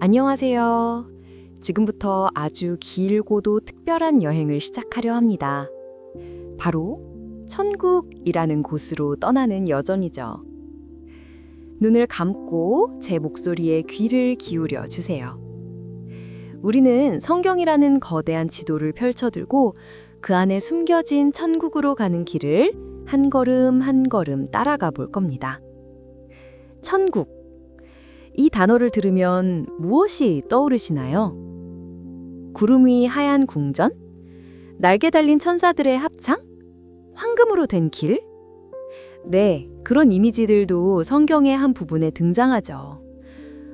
안녕하세요. 지금부터 아주 길고도 특별한 여행을 시작하려 합니다. 바로 천국이라는 곳으로 떠나는 여정이죠. 눈을 감고 제 목소리에 귀를 기울여 주세요. 우리는 성경이라는 거대한 지도를 펼쳐들고 그 안에 숨겨진 천국으로 가는 길을 한 걸음 한 걸음 따라가 볼 겁니다. 천국. 이 단어를 들으면 무엇이 떠오르시나요? 구름 위 하얀 궁전? 날개 달린 천사들의 합창? 황금으로 된 길? 네, 그런 이미지들도 성경의 한 부분에 등장하죠.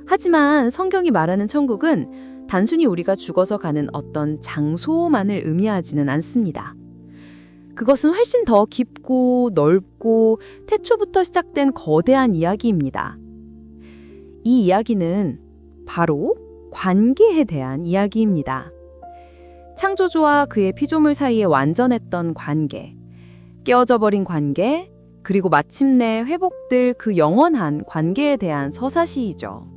하지만 성경이 말하는 천국은 단순히 우리가 죽어서 가는 어떤 장소만을 의미하지는 않습니다. 그것은 훨씬 더 깊고 넓고 태초부터 시작된 거대한 이야기입니다. 이 이야기는 바로 관계에 대한 이야기입니다. 창조주와 그의 피조물 사이에 완전했던 관계, 깨어져 버린 관계, 그리고 마침내 회복될 그 영원한 관계에 대한 서사시이죠.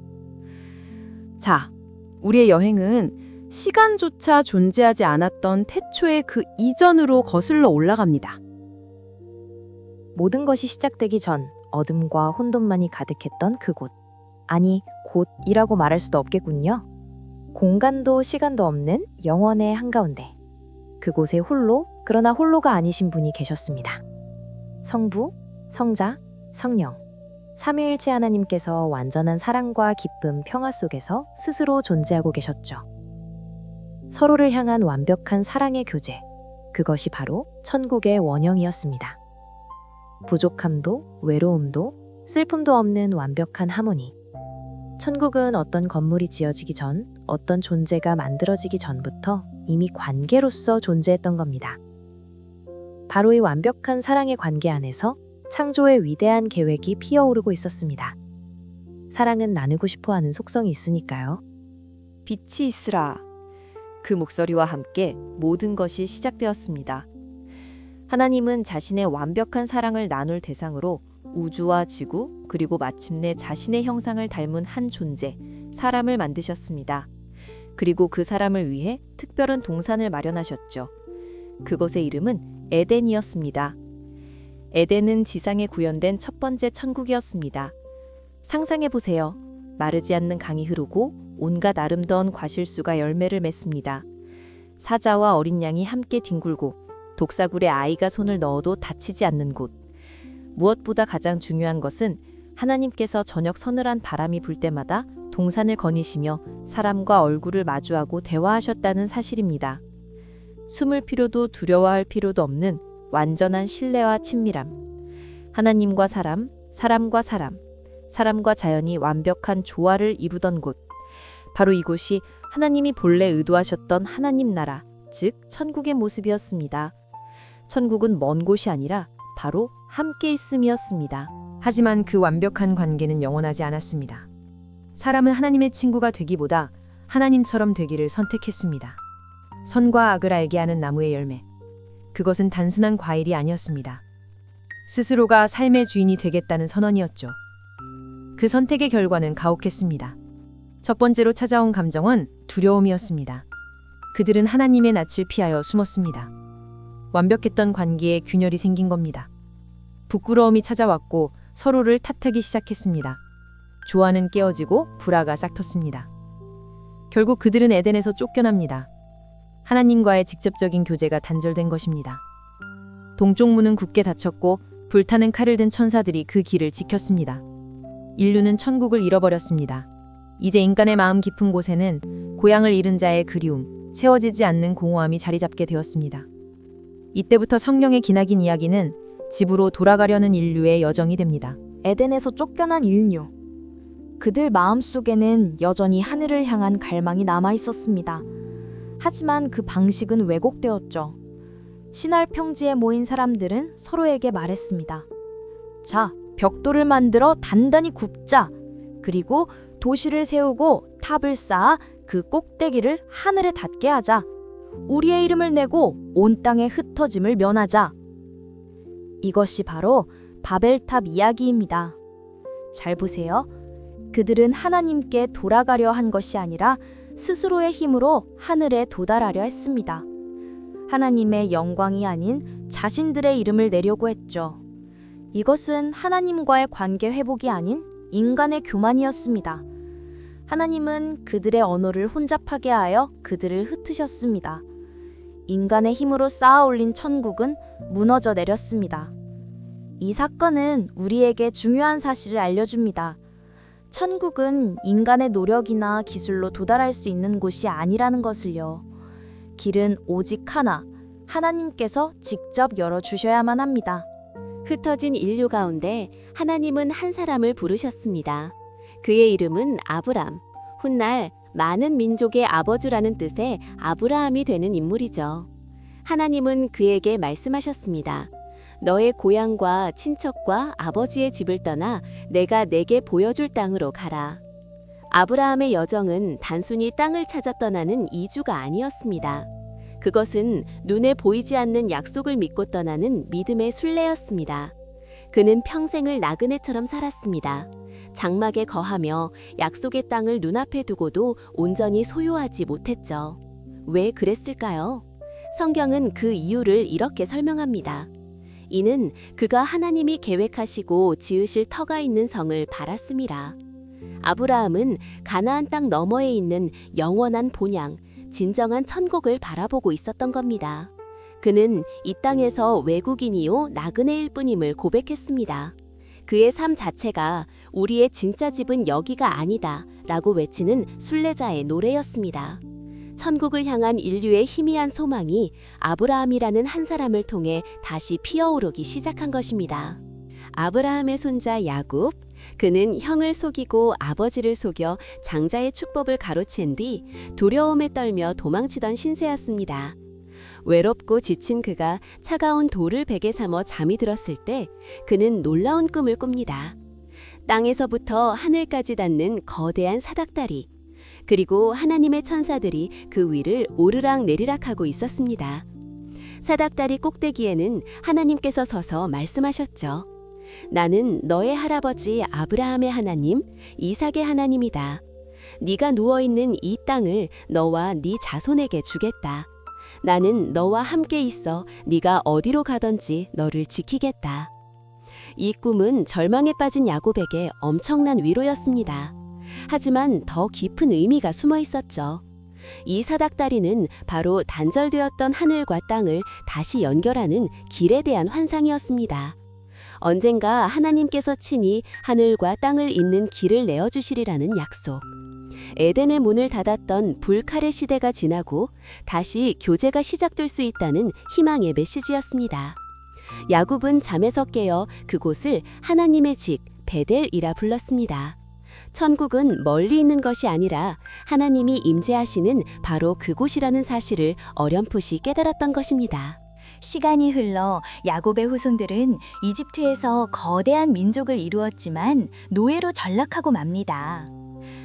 자, 우리의 여행은 시간조차 존재하지 않았던 태초의 그 이전으로 거슬러 올라갑니다. 모든 것이 시작되기 전 어둠과 혼돈만이 가득했던 그곳. 아니, 곳이라고 말할 수도 없겠군요. 공간도 시간도 없는 영원의 한가운데. 그곳에 그러나 홀로가 아니신 분이 계셨습니다. 성부, 성자, 성령. 삼위일체 하나님께서 완전한 사랑과 기쁨, 평화 속에서 스스로 존재하고 계셨죠. 서로를 향한 완벽한 사랑의 교제. 그것이 바로 천국의 원형이었습니다. 부족함도, 외로움도, 슬픔도 없는 완벽한 하모니. 천국은 어떤 건물이 지어지기 전, 어떤 존재가 만들어지기 전부터 이미 관계로서 존재했던 겁니다. 바로 이 완벽한 사랑의 관계 안에서 창조의 위대한 계획이 피어오르고 있었습니다. 사랑은 나누고 싶어하는 속성이 있으니까요. 빛이 있으라. 그 목소리와 함께 모든 것이 시작되었습니다. 하나님은 자신의 완벽한 사랑을 나눌 대상으로 우주와 지구, 그리고 마침내 자신의 형상을 닮은 한 존재, 사람을 만드셨습니다. 그리고 그 사람을 위해 특별한 동산을 마련하셨죠. 그곳의 이름은 에덴이었습니다. 에덴은 지상에 구현된 첫 번째 천국이었습니다. 상상해보세요. 마르지 않는 강이 흐르고 온갖 아름다운 과실수가 열매를 맺습니다. 사자와 어린 양이 함께 뒹굴고 독사굴에 아이가 손을 넣어도 다치지 않는 곳. 무엇보다 가장 중요한 것은 하나님께서 저녁 서늘한 바람이 불 때마다 동산을 거니시며 사람과 얼굴을 마주하고 대화하셨다는 사실입니다. 숨을 필요도 두려워할 필요도 없는 완전한 신뢰와 친밀함. 하나님과 사람, 사람과 사람, 사람과 자연이 완벽한 조화를 이루던 곳. 바로 이곳이 하나님이 본래 의도하셨던 하나님 나라, 즉 천국의 모습이었습니다. 천국은 먼 곳이 아니라 바로 함께 있음이었습니다. 하지만 그 완벽한 관계는 영원하지 않았습니다. 사람은 하나님의 친구가 되기보다 하나님처럼 되기를 선택했습니다. 선과 악을 알게 하는 나무의 열매. 그것은 단순한 과일이 아니었습니다. 스스로가 삶의 주인이 되겠다는 선언이었죠. 그 선택의 결과는 가혹했습니다. 첫 번째로 찾아온 감정은 두려움이었습니다. 그들은 하나님의 낯을 피하여 숨었습니다. 완벽했던 관계에 균열이 생긴 겁니다. 부끄러움이 찾아왔고 서로를 탓하기 시작했습니다. 조화는 깨어지고 불화가 싹텄습니다. 결국 그들은 에덴에서 쫓겨납니다. 하나님과의 직접적인 교제가 단절된 것입니다. 동쪽 문은 굳게 닫혔고 불타는 칼을 든 천사들이 그 길을 지켰습니다. 인류는 천국을 잃어버렸습니다. 이제 인간의 마음 깊은 곳에는 고향을 잃은 자의 그리움, 채워지지 않는 공허함이 자리 잡게 되었습니다. 이때부터 성경의 기나긴 이야기는 집으로 돌아가려는 인류의 여정이 됩니다. 에덴에서 쫓겨난 인류. 그들 마음속에는 여전히 하늘을 향한 갈망이 남아 있었습니다. 하지만 그 방식은 왜곡되었죠. 신할 평지에 모인 사람들은 서로에게 말했습니다. 자, 벽돌을 만들어 단단히 굽자. 그리고 도시를 세우고 탑을 쌓아 그 꼭대기를 하늘에 닿게 하자. 우리의 이름을 내고 온 땅의 흩어짐을 면하자. 이것이 바로 바벨탑 이야기입니다. 잘 보세요. 그들은 하나님께 돌아가려 한 것이 아니라 스스로의 힘으로 하늘에 도달하려 했습니다. 하나님의 영광이 아닌 자신들의 이름을 내려고 했죠. 이것은 하나님과의 관계 회복이 아닌 인간의 교만이었습니다. 하나님은 그들의 언어를 혼잡하게 하여 그들을 흩으셨습니다. 인간의 힘으로 쌓아 올린 천국은 무너져 내렸습니다. 이 사건은 우리에게 중요한 사실을 알려줍니다. 천국은 인간의 노력이나 기술로 도달할 수 있는 곳이 아니라는 것을요. 길은 오직 하나, 하나님께서 직접 열어주셔야만 합니다. 흩어진 인류 가운데 하나님은 한 사람을 부르셨습니다. 그의 이름은 아브람. 훗날 많은 민족의 아버지라는 뜻의 아브라함이 되는 인물이죠. 하나님은 그에게 말씀하셨습니다. 너의 고향과 친척과 아버지의 집을 떠나 내가 내게 보여줄 땅으로 가라. 아브라함의 여정은 단순히 땅을 찾아 떠나는 이주가 아니었습니다. 그것은 눈에 보이지 않는 약속을 믿고 떠나는 믿음의 순례였습니다. 그는 평생을 나그네처럼 살았습니다. 장막에 거하며 약속의 땅을 눈앞에 두고도 온전히 소유하지 못했죠. 왜 그랬을까요? 성경은 그 이유를 이렇게 설명합니다. 이는 그가 하나님이 계획하시고 지으실 터가 있는 성을 바랐음이라. 아브라함은 가나안 땅 너머에 있는 영원한 본향, 진정한 천국을 바라보고 있었던 겁니다. 그는 이 땅에서 외국인이요 나그네일 뿐임을 고백했습니다. 그의 삶 자체가 우리의 진짜 집은 여기가 아니다 라고 외치는 순례자의 노래였습니다. 천국을 향한 인류의 희미한 소망이 아브라함이라는 한 사람을 통해 다시 피어오르기 시작한 것입니다. 아브라함의 손자 야곱, 그는 형을 속이고 아버지를 속여 장자의 축복을 가로챈 뒤 두려움에 떨며 도망치던 신세였습니다. 외롭고 지친 그가 차가운 돌을 베개 삼아 잠이 들었을 때 그는 놀라운 꿈을 꿉니다. 땅에서부터 하늘까지 닿는 거대한 사닥다리, 그리고 하나님의 천사들이 그 위를 오르락 내리락 하고 있었습니다. 사닥다리 꼭대기에는 하나님께서 서서 말씀하셨죠. 나는 너의 할아버지 아브라함의 하나님, 이삭의 하나님이다. 네가 누워있는 이 땅을 너와 네 자손에게 주겠다. 나는 너와 함께 있어 네가 어디로 가든지 너를 지키겠다. 이 꿈은 절망에 빠진 야곱에게 엄청난 위로였습니다. 하지만 더 깊은 의미가 숨어 있었죠. 이 사닥다리는 바로 단절되었던 하늘과 땅을 다시 연결하는 길에 대한 환상이었습니다. 언젠가 하나님께서 친히 하늘과 땅을 잇는 길을 내어주시리라는 약속. 에덴의 문을 닫았던 불칼의 시대가 지나고 다시 교제가 시작될 수 있다는 희망의 메시지였습니다. 야곱은 잠에서 깨어 그곳을 하나님의 집 베델이라 불렀습니다. 천국은 멀리 있는 것이 아니라 하나님이 임재하시는 바로 그곳이라는 사실을 어렴풋이 깨달았던 것입니다. 시간이 흘러 야곱의 후손들은 이집트에서 거대한 민족을 이루었지만 노예로 전락하고 맙니다.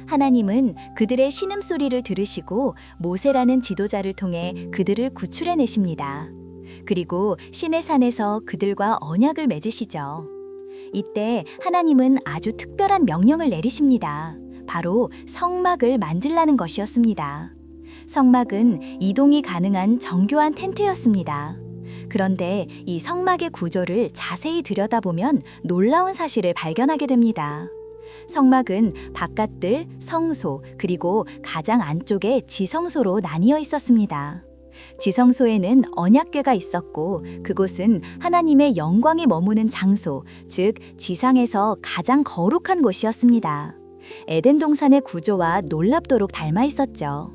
하나님은 그들의 신음소리를 들으시고 모세라는 지도자를 통해 그들을 구출해내십니다. 그리고 시내산에서 그들과 언약을 맺으시죠. 이때 하나님은 아주 특별한 명령을 내리십니다. 바로 성막을 만들라는 것이었습니다. 성막은 이동이 가능한 정교한 텐트였습니다. 그런데 이 성막의 구조를 자세히 들여다보면 놀라운 사실을 발견하게 됩니다. 성막은 바깥들, 성소, 그리고 가장 안쪽에 지성소로 나뉘어 있었습니다. 지성소에는 언약궤가 있었고 그곳은 하나님의 영광이 머무는 장소, 즉 지상에서 가장 거룩한 곳이었습니다. 에덴 동산의 구조와 놀랍도록 닮아 있었죠.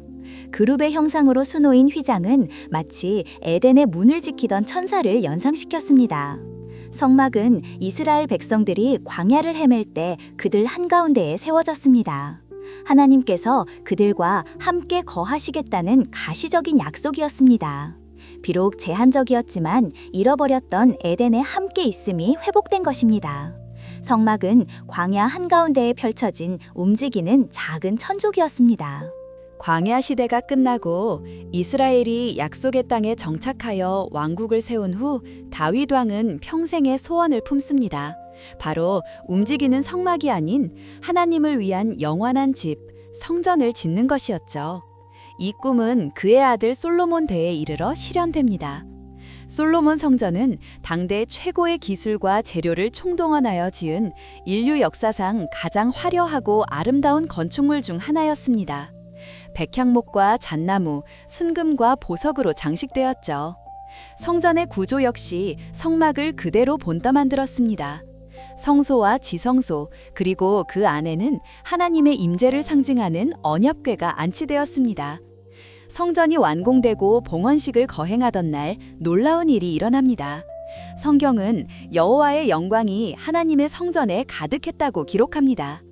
그룹의 형상으로 수놓인 휘장은 마치 에덴의 문을 지키던 천사를 연상시켰습니다. 성막은 이스라엘 백성들이 광야를 헤맬 때 그들 한가운데에 세워졌습니다. 하나님께서 그들과 함께 거하시겠다는 가시적인 약속이었습니다. 비록 제한적이었지만 잃어버렸던 에덴의 함께 있음이 회복된 것입니다. 성막은 광야 한가운데에 펼쳐진 움직이는 작은 천족이었습니다. 광야 시대가 끝나고 이스라엘이 약속의 땅에 정착하여 왕국을 세운 후 다윗 왕은 평생의 소원을 품습니다. 바로 움직이는 성막이 아닌 하나님을 위한 영원한 집, 성전을 짓는 것이었죠. 이 꿈은 그의 아들 솔로몬 때에 이르러 실현됩니다. 솔로몬 성전은 당대 최고의 기술과 재료를 총동원하여 지은 인류 역사상 가장 화려하고 아름다운 건축물 중 하나였습니다. 백향목과 잣나무, 순금과 보석으로 장식되었죠. 성전의 구조 역시 성막을 그대로 본떠 만들었습니다. 성소와 지성소, 그리고 그 안에는 하나님의 임재를 상징하는 언약궤가 안치되었습니다. 성전이 완공되고 봉헌식을 거행하던 날 놀라운 일이 일어납니다. 성경은 여호와의 영광이 하나님의 성전에 가득했다고 기록합니다.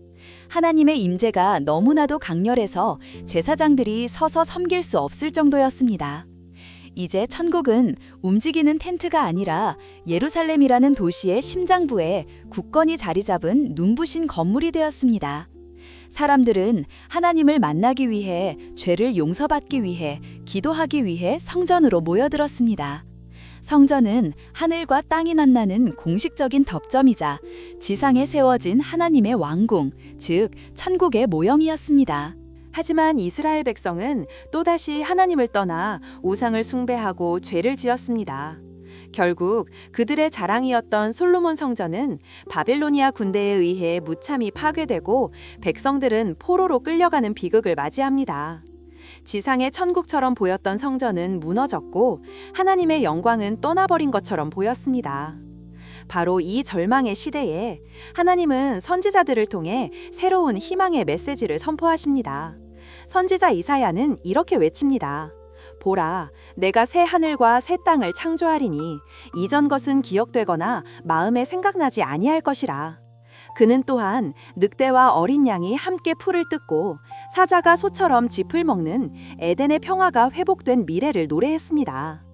하나님의 임재가 너무나도 강렬해서 제사장들이 서서 섬길 수 없을 정도였습니다. 이제 천국은 움직이는 텐트가 아니라 예루살렘이라는 도시의 심장부에 굳건히 자리 잡은 눈부신 건물이 되었습니다. 사람들은 하나님을 만나기 위해, 죄를 용서받기 위해, 기도하기 위해 성전으로 모여들었습니다. 성전은 하늘과 땅이 만나는 공식적인 접점이자 지상에 세워진 하나님의 왕궁, 즉 천국의 모형이었습니다. 하지만 이스라엘 백성은 또다시 하나님을 떠나 우상을 숭배하고 죄를 지었습니다. 결국 그들의 자랑이었던 솔로몬 성전은 바벨로니아 군대에 의해 무참히 파괴되고 백성들은 포로로 끌려가는 비극을 맞이합니다. 지상의 천국처럼 보였던 성전은 무너졌고 하나님의 영광은 떠나버린 것처럼 보였습니다. 바로 이 절망의 시대에 하나님은 선지자들을 통해 새로운 희망의 메시지를 선포하십니다. 선지자 이사야는 이렇게 외칩니다. 보라, 내가 새 하늘과 새 땅을 창조하리니 이전 것은 기억되거나 마음에 생각나지 아니할 것이라. 그는 또한 늑대와 어린 양이 함께 풀을 뜯고 사자가 소처럼 짚을 먹는 에덴의 평화가 회복된 미래를 노래했습니다.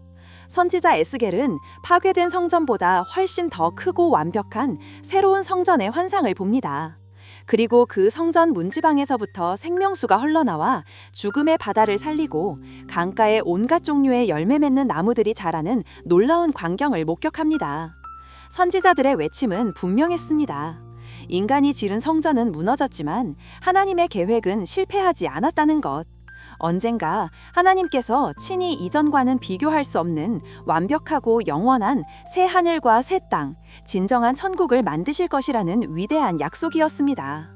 선지자 에스겔은 파괴된 성전보다 훨씬 더 크고 완벽한 새로운 성전의 환상을 봅니다. 그리고 그 성전 문지방에서부터 생명수가 흘러나와 죽음의 바다를 살리고 강가에 온갖 종류의 열매 맺는 나무들이 자라는 놀라운 광경을 목격합니다. 선지자들의 외침은 분명했습니다. 인간이 지은 성전은 무너졌지만 하나님의 계획은 실패하지 않았다는 것. 언젠가 하나님께서 친히 이전과는 비교할 수 없는 완벽하고 영원한 새 하늘과 새 땅, 진정한 천국을 만드실 것이라는 위대한 약속이었습니다.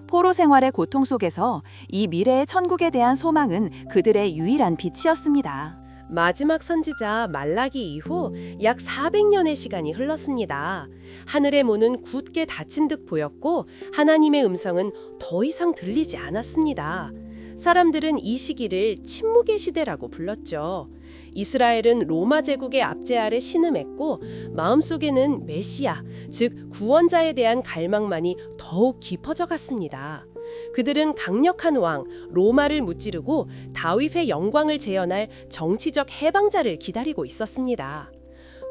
포로 생활의 고통 속에서 이 미래의 천국에 대한 소망은 그들의 유일한 빛이었습니다. 마지막 선지자 말라기 이후 약 400년의 시간이 흘렀습니다. 하늘의 문은 굳게 닫힌 듯 보였고 하나님의 음성은 더 이상 들리지 않았습니다. 사람들은 이 시기를 침묵의 시대라고 불렀죠. 이스라엘은 로마 제국의 압제 아래 신음했고 마음속에는 메시아, 즉 구원자에 대한 갈망만이 더욱 깊어져 갔습니다. 그들은 강력한 왕, 로마를 무찌르고 다윗의 영광을 재현할 정치적 해방자를 기다리고 있었습니다.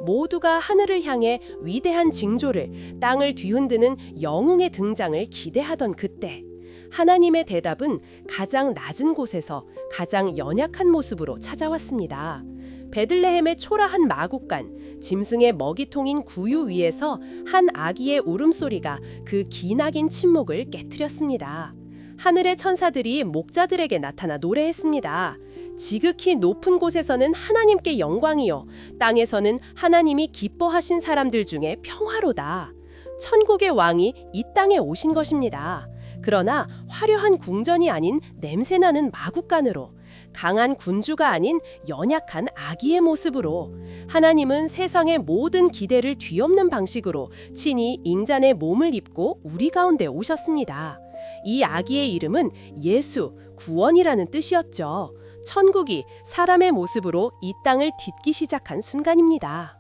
모두가 하늘을 향해 위대한 징조를, 땅을 뒤흔드는 영웅의 등장을 기대하던 그때 하나님의 대답은 가장 낮은 곳에서 가장 연약한 모습으로 찾아왔습니다. 베들레헴의 초라한 마구간, 짐승의 먹이통인 구유 위에서 한 아기의 울음소리가 그 기나긴 침묵을 깨트렸습니다. 하늘의 천사들이 목자들에게 나타나 노래했습니다. 지극히 높은 곳에서는 하나님께 영광이요, 땅에서는 하나님이 기뻐하신 사람들 중에 평화로다. 천국의 왕이 이 땅에 오신 것입니다. 그러나 화려한 궁전이 아닌 냄새나는 마구간으로, 강한 군주가 아닌 연약한 아기의 모습으로, 하나님은 세상의 모든 기대를 뒤엎는 방식으로 친히 인간의 몸을 입고 우리 가운데 오셨습니다. 이 아기의 이름은 예수, 구원이라는 뜻이었죠. 천국이 사람의 모습으로 이 땅을 딛기 시작한 순간입니다.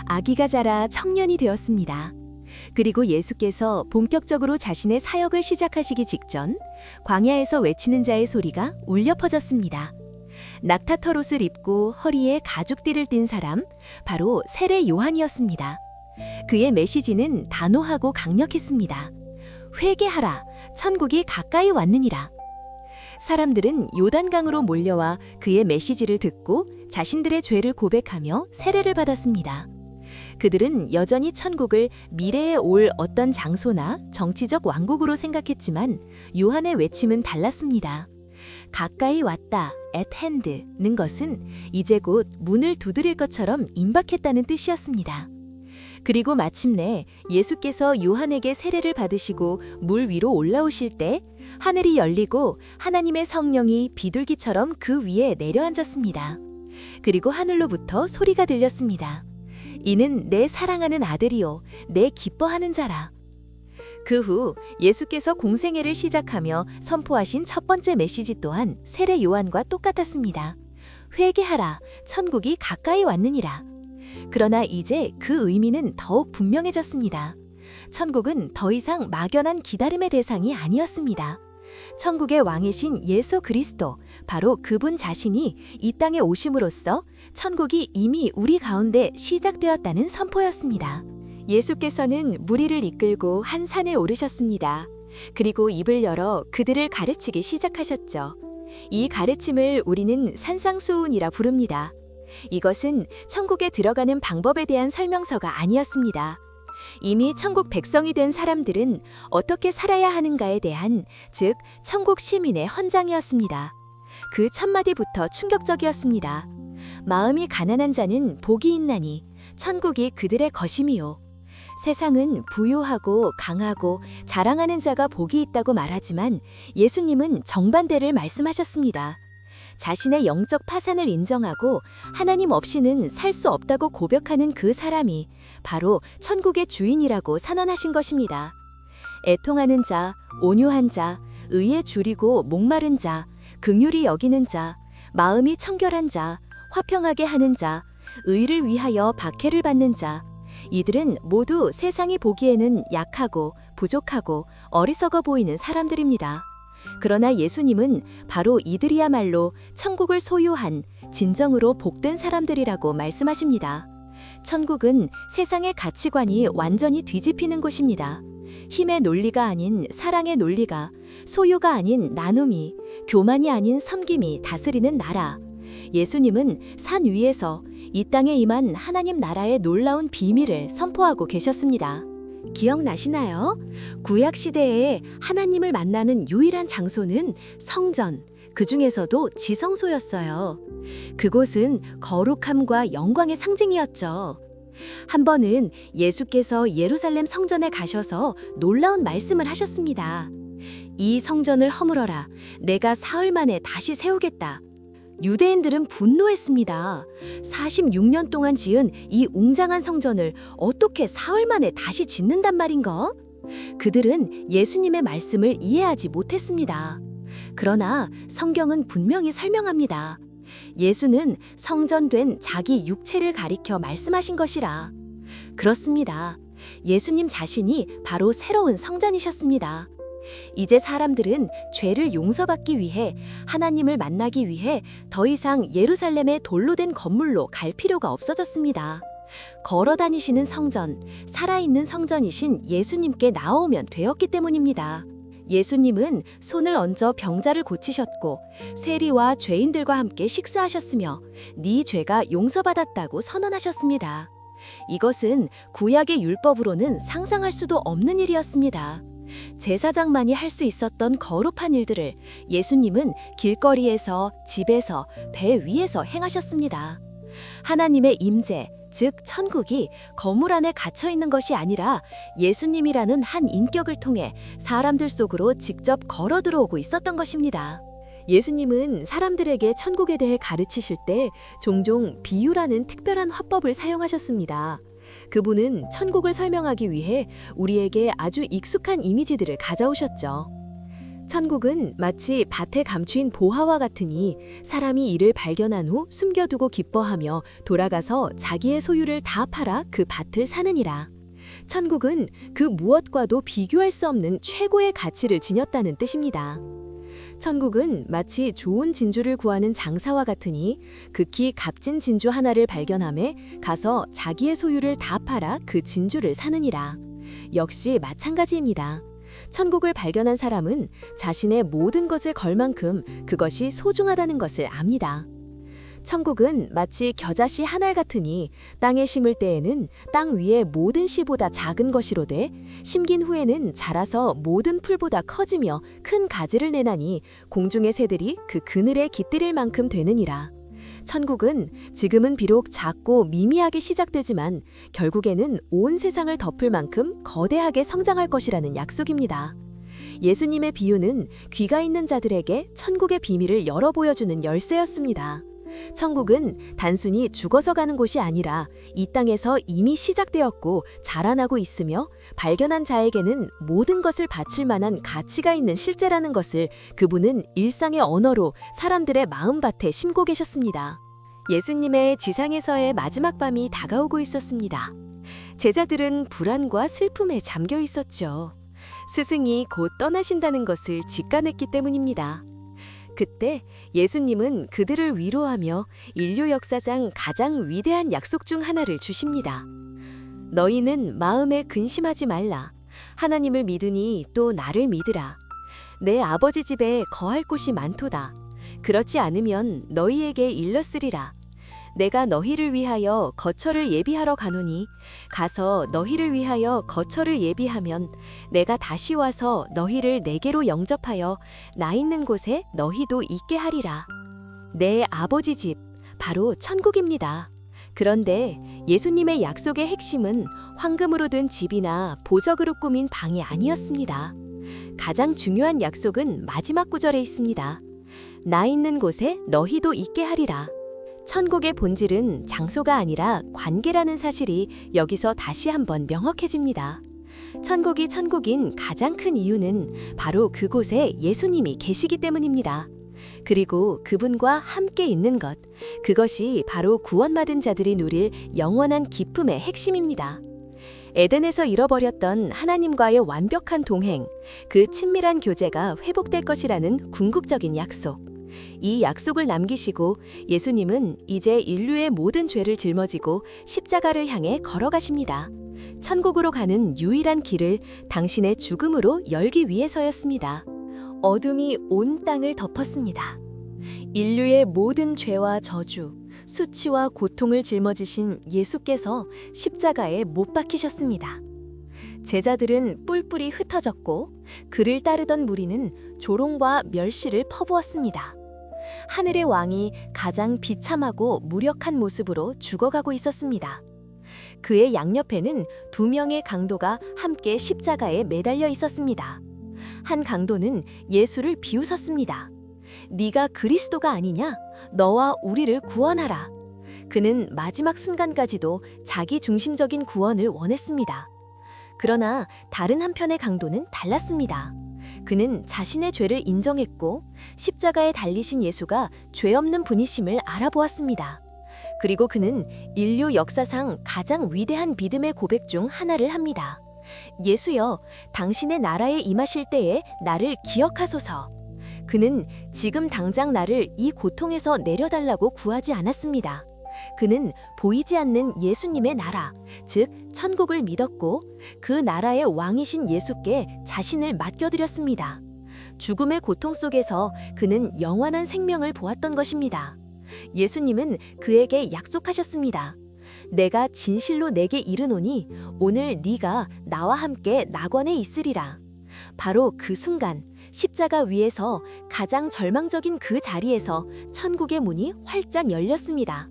아기가 자라 청년이 되었습니다. 그리고 예수께서 본격적으로 자신의 사역을 시작하시기 직전 광야에서 외치는 자의 소리가 울려 퍼졌습니다. 낙타 털옷을 입고 허리에 가죽띠를 띤 사람, 바로 세례 요한이었습니다. 그의 메시지는 단호하고 강력했습니다. 회개하라, 천국이 가까이 왔느니라. 사람들은 요단강으로 몰려와 그의 메시지를 듣고 자신들의 죄를 고백하며 세례를 받았습니다. 그들은 여전히 천국을 미래에 올 어떤 장소나 정치적 왕국으로 생각했지만 요한의 외침은 달랐습니다. 가까이 왔다, at hand는 것은 이제 곧 문을 두드릴 것처럼 임박했다는 뜻이었습니다. 그리고 마침내 예수께서 요한에게 세례를 받으시고 물 위로 올라오실 때 하늘이 열리고 하나님의 성령이 비둘기처럼 그 위에 내려앉았습니다. 그리고 하늘로부터 소리가 들렸습니다. 이는 내 사랑하는 아들이요, 내 기뻐하는 자라. 그 후 예수께서 공생애를 시작하며 선포하신 첫 번째 메시지 또한 세례 요한과 똑같았습니다. 회개하라, 천국이 가까이 왔느니라. 그러나 이제 그 의미는 더욱 분명해졌습니다. 천국은 더 이상 막연한 기다림의 대상이 아니었습니다. 천국의 왕이신 예수 그리스도, 바로 그분 자신이 이 땅에 오심으로써 천국이 이미 우리 가운데 시작되었다는 선포였습니다. 예수께서는 무리를 이끌고 한 산에 오르셨습니다. 그리고 입을 열어 그들을 가르치기 시작하셨죠. 이 가르침을 우리는 산상수훈이라 부릅니다. 이것은 천국에 들어가는 방법에 대한 설명서가 아니었습니다. 이미 천국 백성이 된 사람들은 어떻게 살아야 하는가에 대한, 즉 천국 시민의 헌장이었습니다. 그 첫마디부터 충격적이었습니다. 마음이 가난한 자는 복이 있나니 천국이 그들의 것임이요. 세상은 부유하고 강하고 자랑하는 자가 복이 있다고 말하지만 예수님은 정반대를 말씀하셨습니다. 자신의 영적 파산을 인정하고 하나님 없이는 살 수 없다고 고백하는 그 사람이 바로 천국의 주인이라고 선언하신 것입니다. 애통하는 자, 온유한 자, 의에 줄이고 목마른 자, 긍휼히 여기는 자, 마음이 청결한 자, 화평하게 하는 자, 의를 위하여 박해를 받는 자, 이들은 모두 세상이 보기에는 약하고 부족하고 어리석어 보이는 사람들입니다. 그러나 예수님은 바로 이들이야말로 천국을 소유한 진정으로 복된 사람들이라고 말씀하십니다. 천국은 세상의 가치관이 완전히 뒤집히는 곳입니다. 힘의 논리가 아닌 사랑의 논리가, 소유가 아닌 나눔이, 교만이 아닌 섬김이 다스리는 나라. 예수님은 산 위에서 이 땅에 임한 하나님 나라의 놀라운 비밀을 선포하고 계셨습니다. 기억나시나요? 구약 시대에 하나님을 만나는 유일한 장소는 성전, 그 중에서도 지성소였어요. 그곳은 거룩함과 영광의 상징이었죠. 한 번은 예수께서 예루살렘 성전에 가셔서 놀라운 말씀을 하셨습니다. 이 성전을 허물어라. 내가 사흘 만에 다시 세우겠다. 유대인들은 분노했습니다. 46년 동안 지은 이 웅장한 성전을 어떻게 사흘 만에 다시 짓는단 말인가? 그들은 예수님의 말씀을 이해하지 못했습니다. 그러나 성경은 분명히 설명합니다. 예수는 성전된 자기 육체를 가리켜 말씀하신 것이라. 그렇습니다. 예수님 자신이 바로 새로운 성전이셨습니다. 이제 사람들은 죄를 용서받기 위해, 하나님을 만나기 위해 더 이상 예루살렘의 돌로 된 건물로 갈 필요가 없어졌습니다. 걸어 다니시는 성전, 살아있는 성전이신 예수님께 나오면 되었기 때문입니다. 예수님은 손을 얹어 병자를 고치셨고 세리와 죄인들과 함께 식사하셨으며 네 죄가 용서받았다고 선언하셨습니다. 이것은 구약의 율법으로는 상상할 수도 없는 일이었습니다. 제사장만이 할 수 있었던 거룩한 일들을 예수님은 길거리에서, 집에서, 배 위에서 행하셨습니다. 하나님의 임재, 즉 천국이 건물 안에 갇혀 있는 것이 아니라 예수님이라는 한 인격을 통해 사람들 속으로 직접 걸어 들어오고 있었던 것입니다. 예수님은 사람들에게 천국에 대해 가르치실 때 종종 비유라는 특별한 화법을 사용하셨습니다. 그분은 천국을 설명하기 위해 우리에게 아주 익숙한 이미지들을 가져오셨죠. 천국은 마치 밭에 감추인 보화와 같으니 사람이 이를 발견한 후 숨겨두고 기뻐하며 돌아가서 자기의 소유를 다 팔아 그 밭을 사느니라. 천국은 그 무엇과도 비교할 수 없는 최고의 가치를 지녔다는 뜻입니다. 천국은 마치 좋은 진주를 구하는 장사와 같으니 극히 값진 진주 하나를 발견함에 가서 자기의 소유를 다 팔아 그 진주를 사느니라. 역시 마찬가지입니다. 천국을 발견한 사람은 자신의 모든 것을 걸 만큼 그것이 소중하다는 것을 압니다. 천국은 마치 겨자씨 한 알 같으니 땅에 심을 때에는 땅 위의 모든 씨보다 작은 것이로되 심긴 후에는 자라서 모든 풀보다 커지며 큰 가지를 내나니 공중의 새들이 그 그늘에 깃들일 만큼 되느니라. 천국은 지금은 비록 작고 미미하게 시작되지만 결국에는 온 세상을 덮을 만큼 거대하게 성장할 것이라는 약속입니다. 예수님의 비유는 귀가 있는 자들에게 천국의 비밀을 열어 보여주는 열쇠였습니다. 천국은 단순히 죽어서 가는 곳이 아니라 이 땅에서 이미 시작되었고 자라나고 있으며 발견한 자에게는 모든 것을 바칠 만한 가치가 있는 실제라는 것을 그분은 일상의 언어로 사람들의 마음밭에 심고 계셨습니다. 예수님의 지상에서의 마지막 밤이 다가오고 있었습니다. 제자들은 불안과 슬픔에 잠겨 있었죠. 스승이 곧 떠나신다는 것을 직감했기 때문입니다. 그때 예수님은 그들을 위로하며 인류 역사상 가장 위대한 약속 중 하나를 주십니다. 너희는 마음에 근심하지 말라. 하나님을 믿으니 또 나를 믿으라. 내 아버지 집에 거할 곳이 많도다. 그렇지 않으면 너희에게 일렀으리라. 내가 너희를 위하여 거처를 예비하러 가노니 가서 너희를 위하여 거처를 예비하면 내가 다시 와서 너희를 내게로 영접하여 나 있는 곳에 너희도 있게 하리라. 내 아버지 집, 바로 천국입니다. 그런데 예수님의 약속의 핵심은 황금으로 든 집이나 보석으로 꾸민 방이 아니었습니다. 가장 중요한 약속은 마지막 구절에 있습니다. 나 있는 곳에 너희도 있게 하리라. 천국의 본질은 장소가 아니라 관계라는 사실이 여기서 다시 한번 명확해집니다. 천국이 천국인 가장 큰 이유는 바로 그곳에 예수님이 계시기 때문입니다. 그리고 그분과 함께 있는 것, 그것이 바로 구원받은 자들이 누릴 영원한 기쁨의 핵심입니다. 에덴에서 잃어버렸던 하나님과의 완벽한 동행, 그 친밀한 교제가 회복될 것이라는 궁극적인 약속. 이 약속을 남기시고 예수님은 이제 인류의 모든 죄를 짊어지고 십자가를 향해 걸어가십니다. 천국으로 가는 유일한 길을 당신의 죽음으로 열기 위해서였습니다. 어둠이 온 땅을 덮었습니다. 인류의 모든 죄와 저주, 수치와 고통을 짊어지신 예수께서 십자가에 못 박히셨습니다. 제자들은 뿔뿔이 흩어졌고 그를 따르던 무리는 조롱과 멸시를 퍼부었습니다. 하늘의 왕이 가장 비참하고 무력한 모습으로 죽어가고 있었습니다. 그의 양옆에는 2명의 강도가 함께 십자가에 매달려 있었습니다. 한 강도는 예수를 비웃었습니다. 네가 그리스도가 아니냐? 너와 우리를 구원하라. 그는 마지막 순간까지도 자기 중심적인 구원을 원했습니다. 그러나 다른 한편의 강도는 달랐습니다. 그는 자신의 죄를 인정했고 십자가에 달리신 예수가 죄 없는 분이심을 알아보았습니다. 그리고 그는 인류 역사상 가장 위대한 믿음의 고백 중 하나를 합니다. 예수여, 당신의 나라에 임하실 때에 나를 기억하소서. 그는 지금 당장 나를 이 고통에서 내려달라고 구하지 않았습니다. 그는 보이지 않는 예수님의 나라, 즉 천국을 믿었고 그 나라의 왕이신 예수께 자신을 맡겨드렸습니다. 죽음의 고통 속에서 그는 영원한 생명을 보았던 것입니다. 예수님은 그에게 약속하셨습니다. 내가 진실로 내게 이르노니 오늘 네가 나와 함께 낙원에 있으리라. 바로 그 순간 십자가 위에서 가장 절망적인 그 자리에서 천국의 문이 활짝 열렸습니다.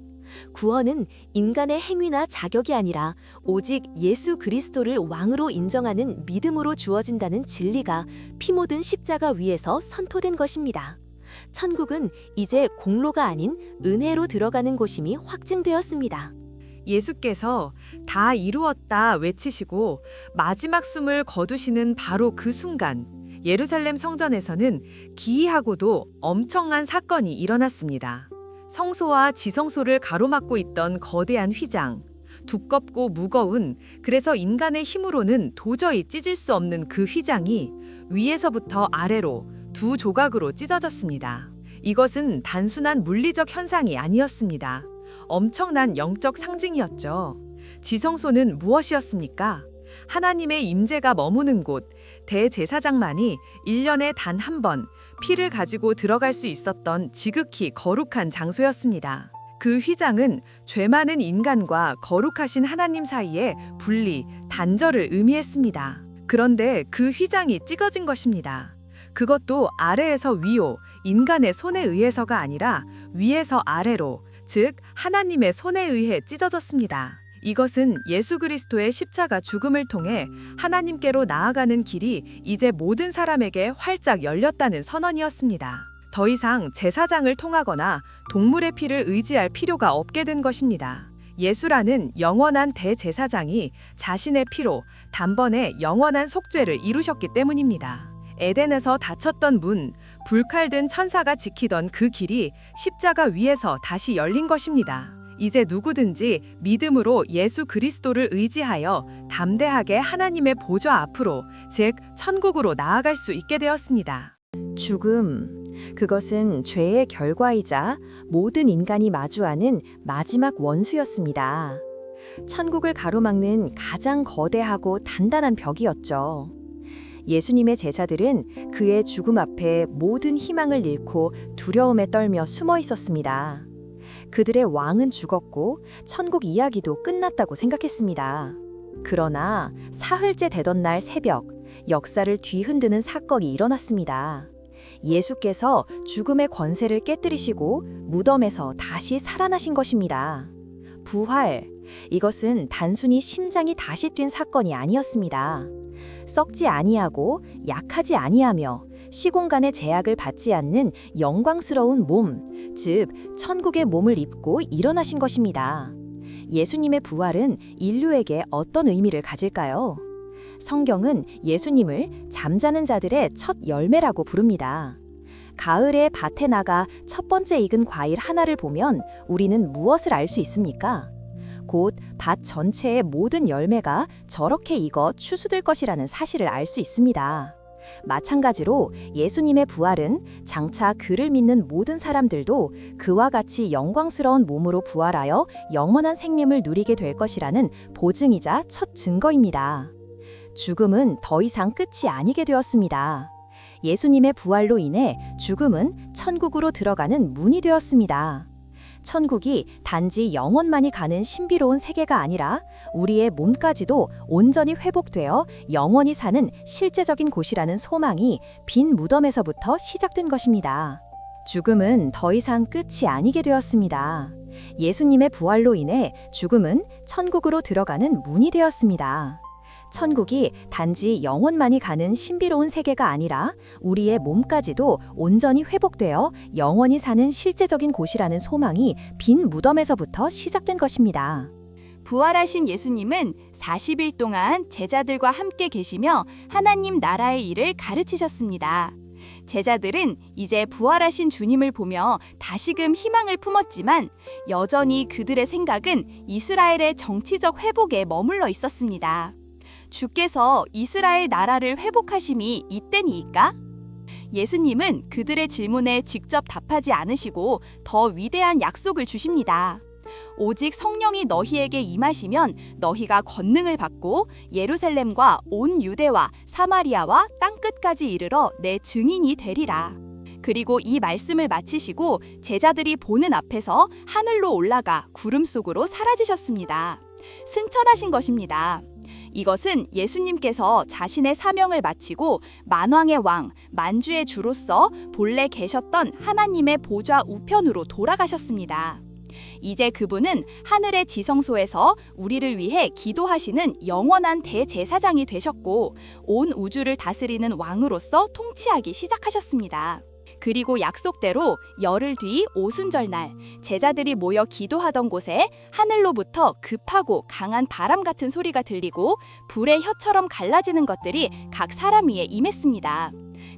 구원은 인간의 행위나 자격이 아니라 오직 예수 그리스도를 왕으로 인정하는 믿음으로 주어진다는 진리가 피 묻은 십자가 위에서 선포된 것입니다. 천국은 이제 공로가 아닌 은혜로 들어가는 곳임이 확증되었습니다. 예수께서 다 이루었다 외치시고 마지막 숨을 거두시는 바로 그 순간 예루살렘 성전에서는 기이하고도 엄청난 사건이 일어났습니다. 성소와 지성소를 가로막고 있던 거대한 휘장, 두껍고 무거운, 그래서 인간의 힘으로는 도저히 찢을 수 없는 그 휘장이 위에서부터 아래로 2 조각으로 찢어졌습니다. 이것은 단순한 물리적 현상이 아니었습니다. 엄청난 영적 상징이었죠. 지성소는 무엇이었습니까? 하나님의 임재가 머무는 곳, 대제사장만이 1년에 단 한 번 피를 가지고 들어갈 수 있었던 지극히 거룩한 장소였습니다. 그 휘장은 죄 많은 인간과 거룩하신 하나님 사이의 분리, 단절을 의미했습니다. 그런데 그 휘장이 찢어진 것입니다. 그것도 아래에서 위로, 인간의 손에 의해서가 아니라 위에서 아래로, 즉 하나님의 손에 의해 찢어졌습니다. 이것은 예수 그리스도의 십자가 죽음을 통해 하나님께로 나아가는 길이 이제 모든 사람에게 활짝 열렸다는 선언이었습니다. 더 이상 제사장을 통하거나 동물의 피를 의지할 필요가 없게 된 것입니다. 예수라는 영원한 대제사장이 자신의 피로 단번에 영원한 속죄를 이루셨기 때문입니다. 에덴에서 닫혔던 문, 불칼든 천사가 지키던 그 길이 십자가 위에서 다시 열린 것입니다. 이제 누구든지 믿음으로 예수 그리스도를 의지하여 담대하게 하나님의 보좌 앞으로, 즉 천국으로 나아갈 수 있게 되었습니다. 죽음, 그것은 죄의 결과이자 모든 인간이 마주하는 마지막 원수였습니다. 천국을 가로막는 가장 거대하고 단단한 벽이었죠. 예수님의 제자들은 그의 죽음 앞에 모든 희망을 잃고 두려움에 떨며 숨어 있었습니다. 그들의 왕은 죽었고 천국 이야기도 끝났다고 생각했습니다. 그러나 사흘째 되던 날 새벽, 역사를 뒤흔드는 사건이 일어났습니다. 예수께서 죽음의 권세를 깨뜨리시고 무덤에서 다시 살아나신 것입니다. 부활, 이것은 단순히 심장이 다시 뛴 사건이 아니었습니다. 썩지 아니하고 약하지 아니하며 시공간의 제약을 받지 않는 영광스러운 몸, 즉 천국의 몸을 입고 일어나신 것입니다. 예수님의 부활은 인류에게 어떤 의미를 가질까요? 성경은 예수님을 잠자는 자들의 첫 열매라고 부릅니다. 가을에 밭에 나가 첫 번째 익은 과일 하나를 보면 우리는 무엇을 알 수 있습니까? 곧 밭 전체의 모든 열매가 저렇게 익어 추수될 것이라는 사실을 알 수 있습니다. 마찬가지로 예수님의 부활은 장차 그를 믿는 모든 사람들도 그와 같이 영광스러운 몸으로 부활하여 영원한 생명을 누리게 될 것이라는 보증이자 첫 증거입니다. 죽음은 더 이상 끝이 아니게 되었습니다. 예수님의 부활로 인해 죽음은 천국으로 들어가는 문이 되었습니다. 천국이 단지 영혼만이 가는 신비로운 세계가 아니라 우리의 몸까지도 온전히 회복되어 영원히 사는 실제적인 곳이라는 소망이 빈 무덤에서부터 시작된 것입니다. 죽음은 더 이상 끝이 아니게 되었습니다. 예수님의 부활로 인해 죽음은 천국으로 들어가는 문이 되었습니다. 천국이 단지 영혼만이 가는 신비로운 세계가 아니라 우리의 몸까지도 온전히 회복되어 영원히 사는 실제적인 곳이라는 소망이 빈 무덤에서부터 시작된 것입니다. 부활하신 예수님은 40일 동안 제자들과 함께 계시며 하나님 나라의 일을 가르치셨습니다. 제자들은 이제 부활하신 주님을 보며 다시금 희망을 품었지만 여전히 그들의 생각은 이스라엘의 정치적 회복에 머물러 있었습니다. 주께서 이스라엘 나라를 회복하심이 이때니까? 예수님은 그들의 질문에 직접 답하지 않으시고 더 위대한 약속을 주십니다. 오직 성령이 너희에게 임하시면 너희가 권능을 받고 예루살렘과 온 유대와 사마리아와 땅끝까지 이르러 내 증인이 되리라. 그리고 이 말씀을 마치시고 제자들이 보는 앞에서 하늘로 올라가 구름 속으로 사라지셨습니다. 승천하신 것입니다. 이것은 예수님께서 자신의 사명을 마치고 만왕의 왕, 만주의 주로서 본래 계셨던 하나님의 보좌 우편으로 돌아가셨습니다. 이제 그분은 하늘의 지성소에서 우리를 위해 기도하시는 영원한 대제사장이 되셨고 온 우주를 다스리는 왕으로서 통치하기 시작하셨습니다. 그리고 약속대로 열흘 뒤 오순절날 제자들이 모여 기도하던 곳에 하늘로부터 급하고 강한 바람 같은 소리가 들리고 불의 혀처럼 갈라지는 것들이 각 사람 위에 임했습니다.